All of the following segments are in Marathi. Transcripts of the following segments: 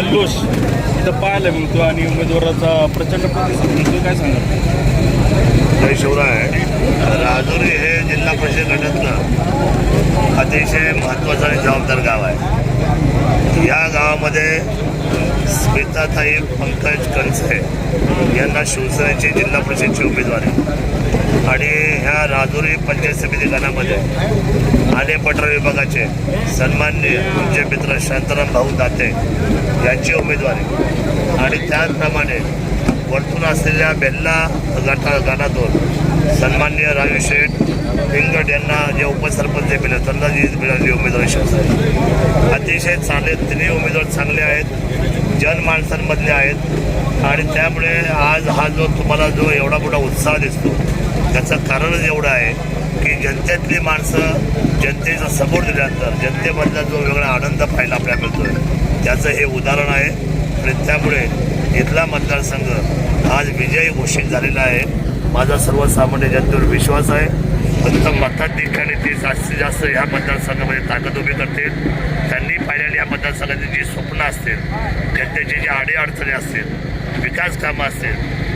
जल्लोष इथं पाहायला मिळतो आणि उमेदवाराचा प्रचंड प्रतिसाद मिळतो, काय सांगा? जय शिवराय. राजुरी हे जिल्हा परिषद गटातलं अतिशय महत्त्वाचं आणि जबाबदार गाव आहे. या गावामध्ये स्मिताताई पंकज कणसे यांना शिवसेनेची जिल्हा परिषदची उमेदवारी आणि ह्या राजुरी पंचायत समिती गणामध्ये आले पठार विभागाचे सन्माननीय आमचे मित्र शांताराम भाऊ दाते यांची उमेदवारी आणि त्याचप्रमाणे वरतून असलेल्या बेल्ला गणातून सन्माननीय राजू शेठ पिंगट यांना जे उपसरपंच मिळाले त्यांना जी मिळाली उमेदवारी शिवसेना. अतिशय चांगले तिन्ही उमेदवार चांगले आहेत, जनमानसांमधले आहेत आणि त्यामुळे आज हा जो तुम्हाला जो एवढा मोठा उत्साह दिसतो त्याचं कारणच एवढं आहे की जनतेतली माणसं जनतेचा सपोर्ट दिल्यानंतर जनतेमधला जो वेगळा आनंद पाहायला आपल्याला मिळतो त्याचं हे उदाहरण आहे आणि त्यामुळे इथला मतदारसंघ आज विजयी घोषित झालेला आहे. माझा सर्वसामान्य जनतेवर विश्वास आहे. फक्त मताधिकाने ते जास्तीत जास्त ह्या मतदारसंघामध्ये ताकद उभी करतील. त्यांनी पाहिलेली या मतदारसंघाची जी स्वप्न असतील, जनतेची जी अडीअडचणी असतील, विकास कामं असतील,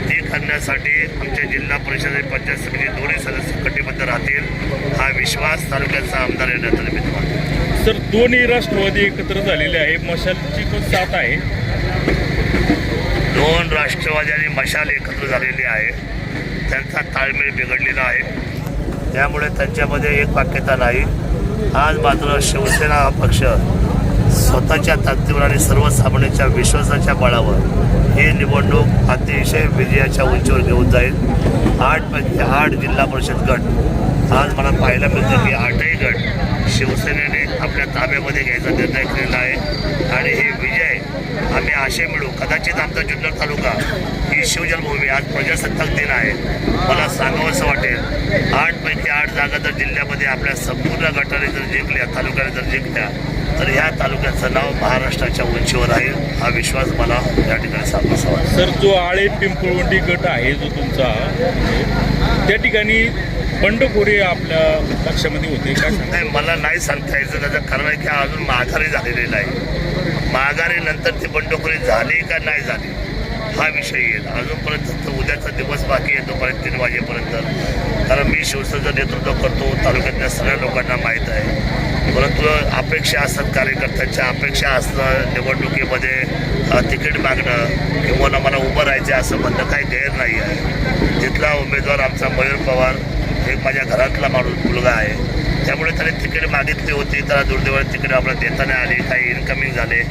ती करण्यासाठी आमच्या जिल्हा परिषद आणि पंचायत समिती दोन्ही सदस्य कटिबद्ध राहतील हा विश्वास तालुक्याचा आमदार येण्याचा निमित्त. सर, दोन्ही राष्ट्रवादी एकत्र झालेले आहे, मशालची पण साथ आहे. दोन राष्ट्रवादी आणि मशाल एकत्र झालेली आहे, त्यांचा ताळमेळ बिघडलेला आहे, त्यामुळे त्यांच्यामध्ये एक वाक्यता नाही. आज मात्र शिवसेना हा पक्ष स्वतःच्या ताकदीवर आणि सर्वसामान्यांच्या विश्वासाच्या बळावर ही निवडणूक अतिशय विजयाच्या उंचीवर घेऊन जाईल. 8पैकी 8 जिल्हा परिषद गट आज मला पाहायला मिळतं की 8ही गट शिवसेनेने आपल्या ताब्यामध्ये घ्यायचा निर्णय केलेला आहे आणि हे विजय आम्ही आशे मिळू. कदाचित आमचा जुन्नर तालुका ही शिवजन्मभूमी, आज प्रजासत्ताक दिन आहे, मला सांगावंसं वाटेल 8पैकी 8 जागा जर जिल्ह्यामध्ये आपल्या संपूर्ण गटाने जर जिंकल्या, तालुक्याने जर जिंकल्या तर ह्या तालुक्याचं नाव महाराष्ट्राच्या उंचीवर राहील हा विश्वास मला या ठिकाणी सांगावासा वाटतो. सर, जो आळे पिंपळवंडी गट आहे जो तुमचा, त्या ठिकाणी बंडखोरी आपल्या पक्षामध्ये होते का? नाही, मला नाही सांगता यायचं. त्याचं कारण आहे की अजून माघारी झालेली नाही. माघारीनंतर ती बंडखोरी झाली का नाही झाली हा विषय येईल. अजूनपर्यंत उद्याचा दिवस बाकी आहे, तोपर्यंत 3 वाजेपर्यंत. कारण मी शिवसेनेचं नेतृत्व करतो, तालुक्यातल्या सगळ्या लोकांना माहीत आहे. परंतु अपेक्षा असतात, कार्यकर्त्यांच्या अपेक्षा असणं, निवडणुकीमध्ये तिकीट मागणं किंवा मला उभं राहायचं असं म्हणणं काही गैर नाही आहे. तिथला उमेदवार आमचा मयूर पवार एक माझ्या घरातला मुलगा आहे, त्यामुळे त्याने तिकीट मागितली होती. त्याला दुर्दैवाने तिकीट आपल्याला देता नाही आली, काही इनकमिंग झाले,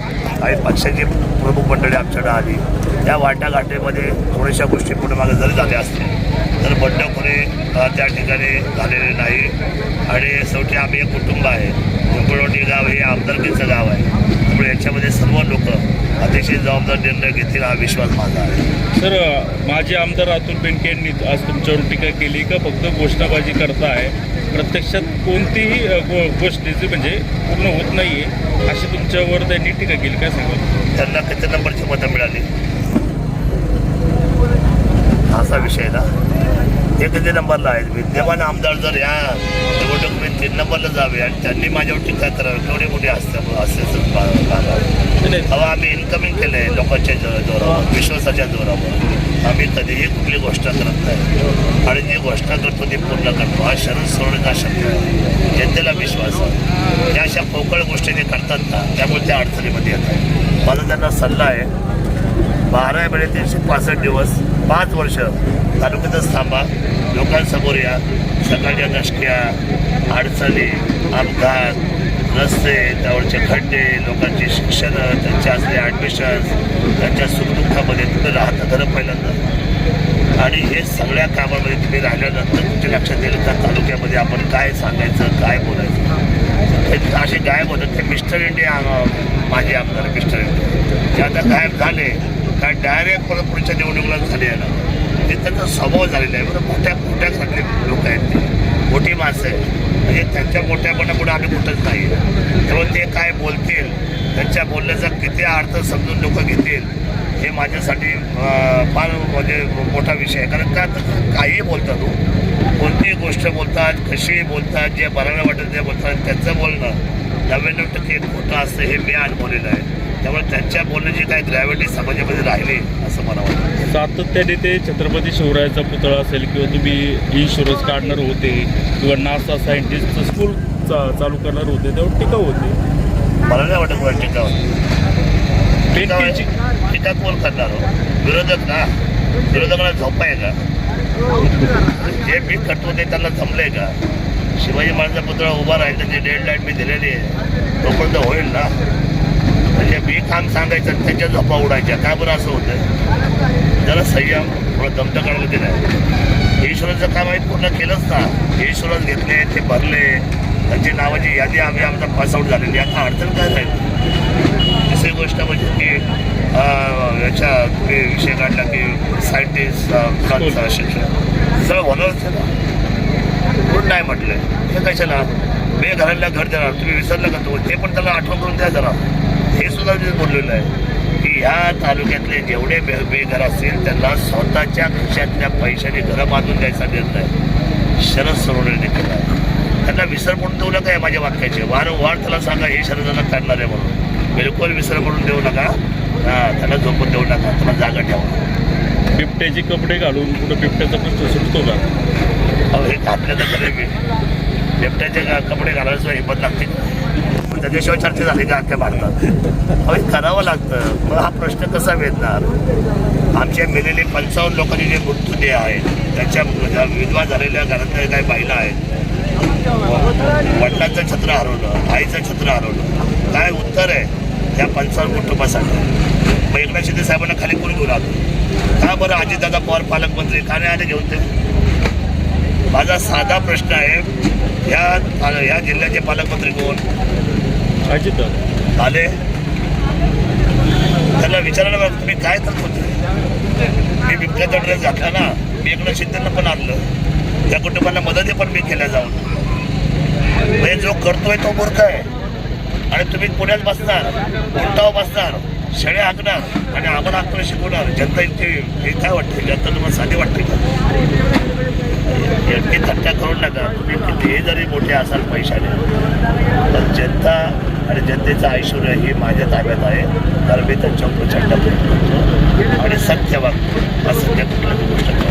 काही पक्षाची प्रमुख मंडळी आमच्याकडे आली. त्या वाटाघाटीमध्ये थोड्याशा गोष्टी पुढे मागे जरी झाल्या असतील तर बंडखोरी त्या ठिकाणी झालेली नाही. आणि शेवटी आम्ही एक कुटुंब आहे. पिंपळवंडी गाव हे आमदारकीचं गाव आहे, त्यामुळे याच्यामध्ये सर्व लोक अतिशय जबाबदार निर्णय घेतील हा विश्वास माझा आहे. सर, माजी आमदार अतुल बेनके यांनी आज तुमच्यावर टीका केली का फक्त घोषणाबाजी करताय, प्रत्यक्षात कोणतीही गोष्टीची म्हणजे पूर्ण होत नाही आहे अशी तुमच्यावर त्यांनी टीका केली, काय सांगा? त्यांना किती नंबरची मतं मिळाली असा विषय ना. ते किती नंबरला आहेत? विद्यमान आमदार जर या निवडणुकीत 3 नंबरला जावे आणि त्यांनी माझ्यावर टीका करावी केवढी मोठी असते तेव्हा आम्ही इन्कमिंग केलं आहे लोकांच्या जोरावर, विश्वासाच्या जोरावर. आम्ही कधीही कुठली घोषणा करत नाही आणि जी घोषणा करतो ती पूर्ण करतो. हा शरण सोडण्याचा शब्द आहे, जनतेला विश्वास आहे. या अशा पोकळ गोष्टी ते करतात ना, त्यामुळे त्या अडचणीमध्ये येतात. माझा त्यांना सल्ला आहे, 12 महिने 365 दिवस 5 वर्ष तालुक्यातच थांबा, लोकांसमोर या. सकाळच्या दशक्या, अडचणी, अपघात, रस्ते, त्यावरचे खड्डे, लोकांची शिक्षणं, त्यांच्या असलेले ॲडमिशन्स, त्यांच्या सुखदुःखामध्ये तुम्ही राहता खरं पहिल्यांदा. आणि हे सगळ्या कामामध्ये तुम्ही राहिल्यानंतर तुमच्या लक्षात येईल त्या तालुक्यामध्ये आपण काय सांगायचं, काय बोलायचं. असे गायब होतात ते मिस्टर इंडिया माझे आमदार मिस्टर इंडिया ते आता गायब झाले काय डायरेक्ट परत पुढच्या निवडणुकीला झाले याला. ते त्यांचा स्वभाव झालेला आहे. बरं, मोठ्यासारखे लोक आहेत, ते मोठी माणसं आहेत, म्हणजे त्यांच्या मोठ्यापणापुढे आम्ही कुठंच नाही. त्यामुळे ते काय बोलतील, त्यांच्या बोलण्याचा किती अर्थ समजून लोक घेतील हे माझ्यासाठी फार म्हणजे मोठा विषय आहे. कारण का काहीही बोलतात, कोणतीही गोष्ट बोलतात, कशीही बोलतात, जे बरोबर वाटेल ते बोलतात. त्यांचं बोलणं 99% खोटं असतं हे मी अनुभवलेलं आहे. त्यामुळे त्यांच्या बोलण्याची काही ग्रॅव्हिटी समाजामध्ये राहिली असं मला वाटतं. सातत्याने ते छत्रपती शिवरायाचा पुतळा असेल किंवा तुम्ही इन्शुरन्स काढणार होते किंवा नासा सायंटिस्टचं स्कूल चालू करणार होते त्यावर टीका होते. मला नाही वाटत कोण टीका बेनकेची टीका कोण करणार हो? विरोधक ना. विरोधकाला झोप आहे का? जे मी करतो ते त्यांना जमलंय का? शिवाजी महाराजांचा पुतळा उभा राहील त्याची डेडलाईन मी दिलेली आहे तोपर्यंत होईल ना. म्हणजे मी काम सांगायचं त्याच्या झोपा उडायच्या का बरं असं होतं? जरा संयम थोडं दमतं काढलं ते नाही. इन्शुरन्सचं काम आम्ही पूर्ण केलंच ना. इन्शुरन्स घेतले ते भरले त्यांची नावाची यादी आम्ही आमचा पासआउट झालेली. आता अडचण काय राहील? दुसरी गोष्ट म्हणजे की याच्या तुम्ही विषय काढला की सायंटिस्ट शिक्षण सगळं होणारच आहे ना. कोण नाही म्हटलं हे कशाला बेघरांना घर देणार तुम्ही विसरलं का? तो ते पण त्याला आठवण करून द्या जरा. हे सुद्धा मी बोललेलं आहे की ह्या तालुक्यातले जेवढे बेघर असतील त्यांना स्वतःच्या खिशातल्या पैशाने घरं बांधून द्यायचा निर्णय शरद सोनवणेने केला. त्यांना विसर पडून देऊ नका. माझ्या वाक्याचे वारंवार त्याला सांगा हे शरदांना काढणार आहे म्हणून. बिलकुल विसर पडून देऊ नका. त्यांना झोपून देऊ नका. त्यांना जागा ठेवा. बिबट्याचे कपडे घालून कुठं बिबट्याचा प्रश्न सुटतो का? अहो हे घातलं तर खरे मी बिबट्याचे कपडे घालायला हिंमत लागते पण त्याच्याशिवाय चर्चा झाली का अख्ख्या भारतात? अहो हे करावं लागतं. मग हा प्रश्न कसा वेधणार? आमच्या मेलेले 55 लोकांचे जे मृत्यूदेह आहेत त्याच्या विधवा झालेल्या घरातल्या काही महिला आहेत. वडिलांचं छत्र हरवलं आईचं छत्र हरवलं. काय उत्तर आहे त्या 55 कुटुंबासाठी? मग एकनाथ शिंदे साहेबांना खाली कोणी घेऊन आलो का बरं? अजितदादा पवार पालकमंत्री का नाही आले घेऊन? ते माझा साधा प्रश्न आहे. या जिल्ह्याचे पालकमंत्री कोण? अजितदादा आले. त्याला विचारायला बघा तुम्ही काय तर होते. मी बिबट्याचा ड्रेस घातला ना. मी एकनाथ शिंदेंना पण आणलं. त्या कुटुंबांना मदती पण मी केल्या जाऊन. म्हणजे जो करतोय तो मूर्ख आहे. आणि तुम्ही पुण्यात बसणार उलटाव बसणार शेळ्या हाकणार आणि आम्हाला हाकणं शिकवणार. जनता इतकी काय वाटते? जनता तुम्हाला साधी वाटते का? इतकी थट्टा करू नका. तुम्ही कितीही जरी मोठे असाल पैशाने तर जनता आणि जनतेचं ऐश्वर्य हे माझ्या ताब्यात आहे. कारण मी त्यांच्यावर प्रचंड करतो आणि सत्य वागतो. असत्य कुठल्याही गोष्ट करतो.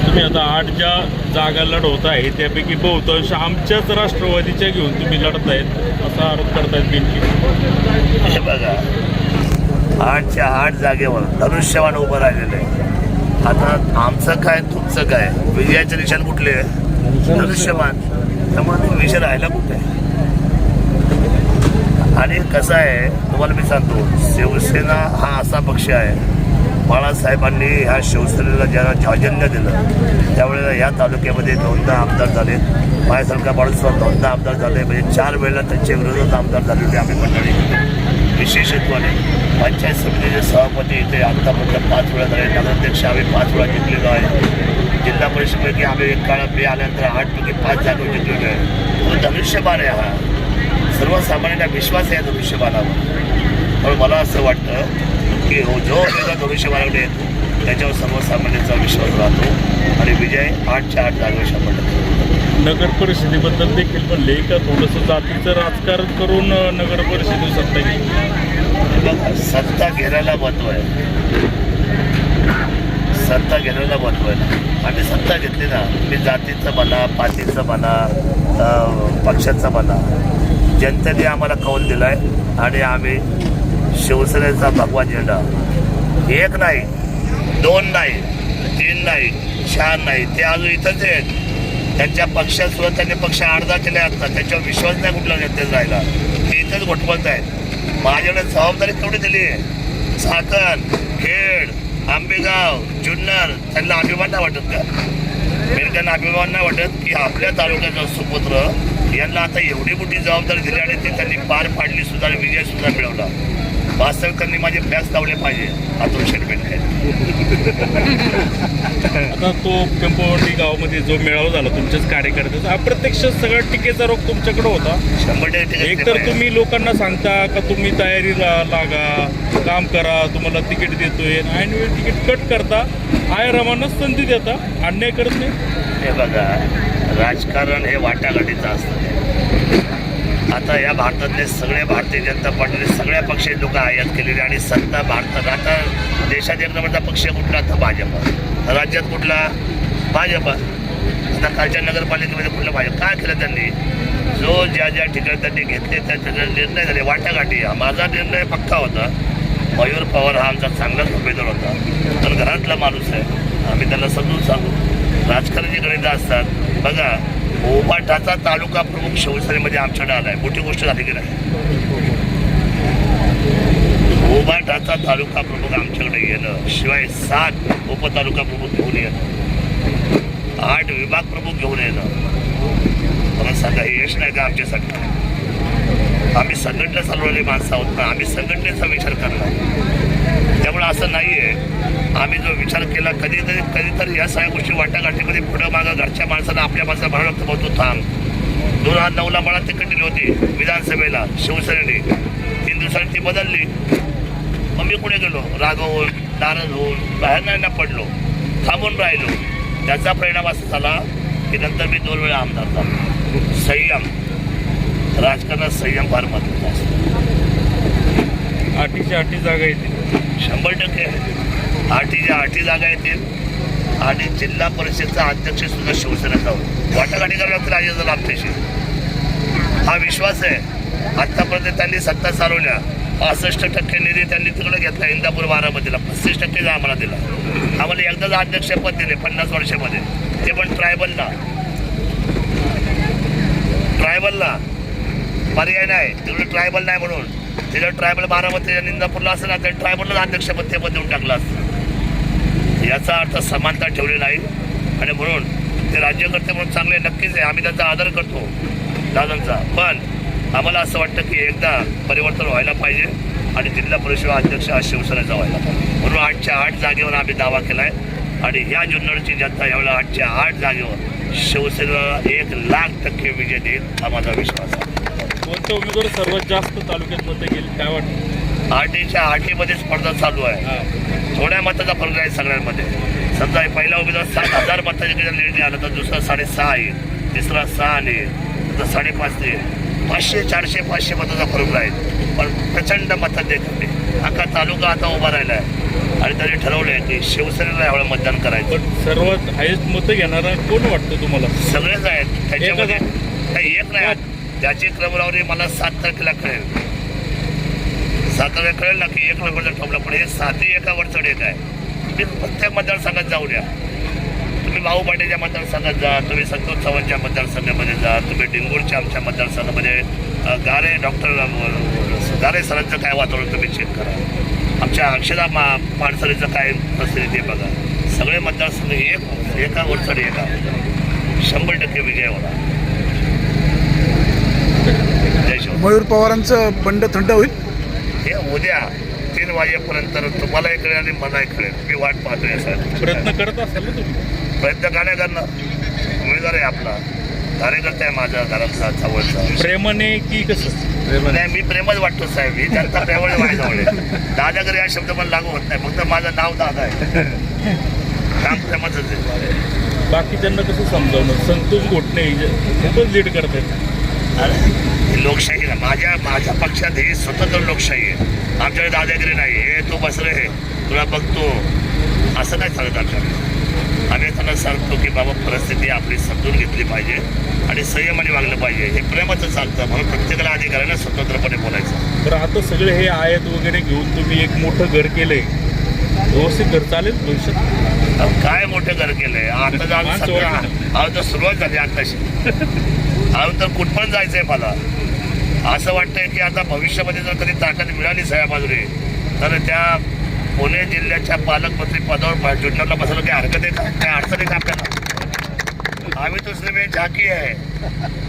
तुम्ही आता 8 ज्या जागा लढवत आहे त्यापैकी बहुतांश आमच्याच राष्ट्रवादीच्या घेऊन तुम्ही लढत आहेत असा आरोप करतायत बेनके. हे बघा 8च्या 8 जागेवर धनुष्यवान उभं राहिलेलं आहे. आता आमचं काय तुमचं काय? विजयाचे निशाण कुठले? धनुष्यवान. त्यामुळे तो विषय राहिला कुठे? आणि कसं आहे तुम्हाला मी सांगतो शिवसेना हा असा पक्ष आहे. बाळासाहेबांनी ह्या शिवसेनेला ज्याला जाजन्य दिलं त्यावेळेला ह्या तालुक्यामध्ये 2दा आमदार झाले. माझ्यासारखा बाळूसाहेब 2दा आमदार झाले. म्हणजे 4 वेळेला त्यांच्या विरोधात आमदार झाले होते आम्ही मंडळी. विशेषत्वाने पंचायत समितीचे सभापती इथे आत्तापर्यंत 5 वेळा झाले. नगराध्यक्ष आम्ही 5 वेळा जिंकलेलो आहे. जिल्हा परिषदेपैकी आम्ही एक काळात मी आल्यानंतर 8 पैकी 5 जागा जिंकलेलो आहे. तो धनुष्यबाण आहे हा. सर्वसामान्यांना विश्वास आहे धनुष्यबाणावर. पण मला असं वाटतं की जो एकदा धनुष्यबाणाकडे येतो त्याच्यावर सर्वसामान्यांचा विश्वास राहतो आणि विजय 8च्या 8 जागा 100%. नगर परिषदेबद्दल देखील म्हणले का थोडंसं जातीचं राजकारण करून नगर परिषदेत सत्ता घेतली? बघा सत्ता घेण्याला महत्व आहे. सत्ता घेण्याला महत्व आहे. आणि सत्ता घेतली ना मी जातीचं म्हणा पातीचं म्हणा पक्षाचं म्हणा जनतेने आम्हाला कौल दिला आहे आणि आम्ही शिवसेनेचा भगवा झेंडा 1 नाही 2 नाही 3 नाही 4 नाही ते अजून इथंच आहेत. त्यांच्या पक्षात सुद्धा त्यांनी पक्ष अर्धा केले असतात. त्यांच्यावर विश्वास नाही कुठला जनतेत राहिला. ते इथंच घोटवत आहेत. माझ्याकडे जबाबदारी तेवढी दिली आहे. चाकण खेड आंबेगाव जुन्नर त्यांना अभिमान नाही वाटत का? त्यांना अभिमान नाही वाटत की आपल्या तालुक्याचा सुपुत्र यांना आता एवढी मोठी जबाबदारी दिली आणि ते त्यांनी पार पाडली सुद्धा आणि विजय सुद्धा मिळवला. वास्तविक त्यांनी माझे बॅस लावले पाहिजे. अतुल शेटबेन आता तो पिंपळवंडी गावामध्ये जो मेळावा झाला तुमच्याच कार्यकर्त्याचा अप्रत्यक्ष सगळा टीकेचा रोग तुमच्याकडे होता. 100% एक तर तुम्ही लोकांना सांगता का तुम्ही तयारीला लागा काम करा तुम्हाला तिकीट देतोय ऐन वेळी तिकीट कट करता आयरामांना संधी देता अन्याय करत नाही. हे बघा राजकारण हे वाटाघाटीचं असतं. आता या भारतातले सगळे भारतीय जनता पार्टीने सगळ्या पक्षाचे लोक आयात केलेले आणि सत्ता भारतात आता देशात एक नंबरचा पक्ष कुठला आता भाजप, राज्यात कुठला भाजप, आता कालच्या नगरपालिकेमध्ये कुठला भाजप. काय केलं त्यांनी, जो ज्या ज्या ठिकाणी त्यांनी घेतले त्या निर्णय झाले वाटाघाटी. माझा निर्णय पक्का होता, मयूर पवार हा आमचा चांगलाच उमेदवार होता, पण घरातला माणूस आहे, आम्ही त्यांना समजून सांगू. राजकारणाची गणितं असतात बघा. उबाटाचा तालुका प्रमुख शिवसेनेमध्ये आमच्याकडे आलाय, मोठी गोष्ट झाली की नाही. उबाटाचा तालुका प्रमुख आमच्याकडे येणं, शिवाय 7 उपतालुका प्रमुख घेऊन येणं, 8 विभाग प्रमुख घेऊन येणं, मला सांगा हे यश नाही का आमच्यासाठी. आम्ही संघटना चालवलेली माणसं आहोत ना, आम्ही संघटनेचा विचार करणार. त्यामुळे असं नाही आहे, आम्ही जो विचार केला कधीतरी या सगळ्या गोष्टी वाटाघाटीमध्ये पुढं मागं घरच्या माणसाला आपल्या माणसाला म्हणावं लागतं, भाऊ तू थांब. 2009ला मला तिकीट दिली होती विधानसभेला शिवसेनेने, 3 दिवसांनी ती बदलली. मग मी पुढे गेलो, रागवून नाराज होऊन बाहेर नाही ना पडलो, थांबून राहिलो. त्याचा परिणाम असा झाला की नंतर मी 2 वेळा आमदार झालो. संयम, राजकारणात संयम फार महत्त्वाचा असतो. 8च्या 8 जागा येतील 100% 8 जागा येतील आणि जिल्हा परिषदचा अध्यक्ष सुद्धा शिवसेनेचा होईल. वाटाघाटी करावी लागते राजेंद्र आमच्याशी, हा विश्वास आहे. आत्तापर्यंत त्यांनी सत्ता चालवल्या, 65% निधी त्यांनी तिकडे घेतला इंदापूर बारामतीला, 35% आम्हाला दिला. आम्हाला एकदाच अध्यक्षपद दिले 50 वर्षामध्ये, ते पण ट्रायबलला पर्याय नाही तिकडे, ट्रायबल नाही म्हणून. तिला ट्रायबल बारामती इंदापूरला असं ना, तर ट्रायबलला अध्यक्षपद ते पण देऊन टाकलं असतं. याचा अर्थ समानता ठेवली नाही आणि म्हणून ते राज्यकर्ते म्हणून चांगले नक्कीच आहे, आम्ही त्यांचा आदर करतो दादांचा. पण आम्हाला असं वाटतं की एकदा परिवर्तन व्हायला पाहिजे आणि जिल्हा परिषद अध्यक्ष हा शिवसेनेचा व्हायला पाहिजे. म्हणून 8च्या 8 जागेवर आम्ही दावा केला आहे आणि ह्या जुन्नरची जनता यावेळेला 8च्या 8 जागेवर शिवसेनेला 1,00,000% विजय देईल हा माझा विश्वास आहे. कोणता उमेदवार सर्वात जास्त तालुक्यात मतं गेली काय वाटतं? 8च्या 8 स्पर्धा चालू आहे, थोड्या मताचा फरक आहे सगळ्यांमध्ये. समजा पहिला उमेदवार 7,000 मताच्या लीड आला तर दुसरा 6.5 येईल, तिसरा 6 येईल, तर 5.5 येईल. 500, 400, 500 मताचा फरक राहील, पण प्रचंड मतात देखील अख्खा तालुका आता उभा राहिला आहे आणि त्यांनी ठरवलंय की शिवसेनेला यावेळेला मतदान करायचं. पण सर्वात हायेस्ट मतं घेणारा कोण वाटतं तुम्हाला? सगळेच आहेत त्याच्यामध्ये, काही एक नाही. त्याची क्रमवारी मला 7 तारखेला कळेल, 7 तारखेला कळेल ना की 1 नंबरचा ठोकला. पण हे 7ही एकावर चढ एक आहे. तुम्ही प्रत्येक मतदारसंघात जाऊ द्या, तुम्ही भाऊ पाटीलच्या मतदारसंघात जा, तुम्ही संतोष चव्हाणच्या मतदारसंघामध्ये जा, तुम्ही डिंगोरच्या आमच्या मतदारसंघामध्ये गारे सरांचं काय वातावरण तुम्ही चेक करा, आमच्या अक्षदा पानसरीचं काय परिस्थिती आहे बघा. सगळे मतदारसंघ एकावर चढ एक आहे, 100% विजय होणार. मयूर पवारांचं बंड थंड होईल हे उद्या 3 वाजेपर्यंत तुम्हालाही कळेल आणि मलाही कळेल. मी वाट पाहतोय यासाठी. प्रयत्न करत असाल ना तुम्ही? प्रयत्न का नाही करणार, उमेदवार आहे आपला, कार्यकर्ता आहे माझा घरातला जवळचा. प्रेमाने की कसं? नाही, मी प्रेमच वाटतो साहेब, मी त्यांचा प्रेमच माझ्याजवळ आहे. दादागिरी हा शब्द मला लागू होत नाही, फक्त माझं नाव दादा आहे, काम प्रेमाच आहे. बाकीच्यांना कसं समजावणं? संतोष घोटणे खूपच लीड करत आहेत. ही लोकशाही ना, माझ्या पक्षात ही स्वतंत्र लोकशाही आहे. आमच्याकडे दादागिरी नाही, हे तो बसरे आहे तुला बघतो असं नाही चालत आमच्याकडे. आम्ही त्यांना सांगतो की बाबा परिस्थिती आपली समजून घेतली पाहिजे आणि संयमाने वागलं पाहिजे, हे प्रेमाचं चालतं. म्हणून प्रत्येकाला अधिकार आहे ना स्वतंत्रपणे बोलायचं. बरं, आता सगळे हे आयात वगैरे घेऊन तुम्ही एक मोठं घर केलंय, व्यवस्थित घर चालेल भविष्यात? काय मोठं घर केलंय आता जाऊन अहो तर सुरुवात झाली आताशी. अजून तर कुठपर्यंत जायचंय मला. असं वाटतंय की आता भविष्यामध्ये जर कधी ताकद मिळाली साहेबाजूने तर त्या पुणे जिल्ह्याच्या पालकमंत्री पदावर जुन्नरला बसायला काही हरकत आहे का? काय अडचण आहे का आपल्याला? आम्ही दुसरे झाकी आहे,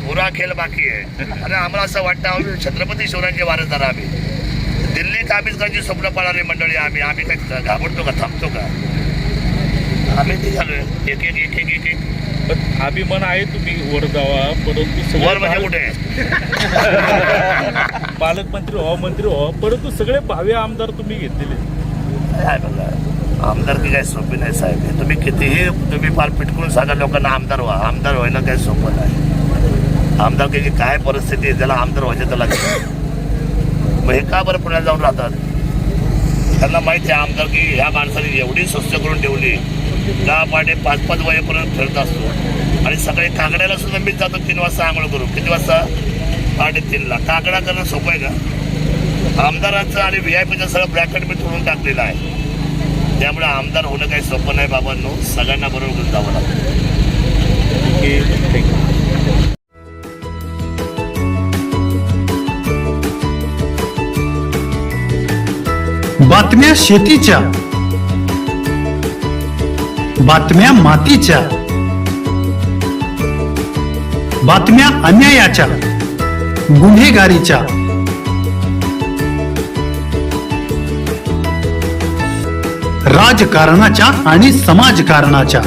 पुरा खेळ बाकी आहे. आणि आम्हाला असं वाटतं आम्ही छत्रपती शिवरायांचे वारसदार, आम्ही दिल्ली काबीज करायची स्वप्न पाळणारी मंडळी. आम्ही काय घाबरतो का, थांबतो का? आम्ही ते झालोय एक एक एक एक एक एक पण अभिमान आहे तुम्ही वर जावा, परंतु वर म्हणजे कुठे पालकमंत्री व्हा, मंत्री व्हा, परंतु सगळे भावी आमदार तुम्ही घेतलेले. काय बघा, आमदारकी काय सोपी नाही साहेब. तुम्ही कितीही तुम्ही फार पिटकून सांगा लोकांना आमदार व्हा, आमदार व्हायला काही सोपं नाही. आमदारकीची काय परिस्थिती आहे, त्याला आमदार व्हायचं त्याला मग हे का बरं पुण्याला जाऊन राहतात? त्यांना माहिती आहे आमदारकी ह्या माणसाने एवढी स्वच्छ करून ठेवली का पाटे 5-5 वाजेपर्यंत फिरत असतो आणि सकाळी काकड्याला सुद्धा मी जातो 3 वाजता आंघोळ करून. किती वाजता? 3:30ला. काकडा करणं सोपं आहे का? आमदारांचं आणि VIP सगळं ब्रॅकेट मी तोडून टाकलेलं आहे. त्यामुळे आमदार होणं काही सोपं नाही बाबांनो, सगळ्यांना बरोबर घेऊन जावं लागतं. थँक्यू. बातम्या शेतीच्या, बातम्या मातीच्या, बातम्या अन्यायाच्या, गुन्हेगारीच्या, राजकारणाच्या आणि समाजकारणाच्या,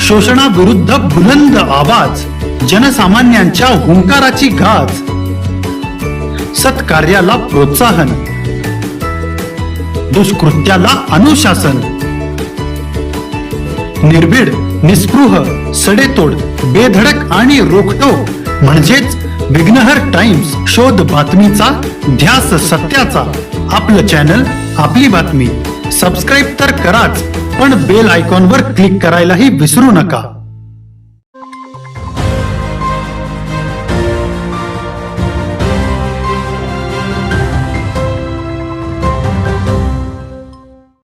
शोषणाविरुद्ध बुलंद आवाज, जनसामान्यांच्या हुंकाराची गाज, सत्कार्याला प्रोत्साहन, दुष्कृत्याला अनुशासन, निर्भीड, निस्पृह, सडेतोड, बेधडक आणि रोखटोक म्हणजेच विघ्नहर टाइम्स. शोध बातमीचा, ध्यास सत्याचा. आपलं चॅनल, आपली बातमी. सबस्क्राईब तर कराच, पण बेल आयकॉनवर क्लिक करायलाही विसरू नका.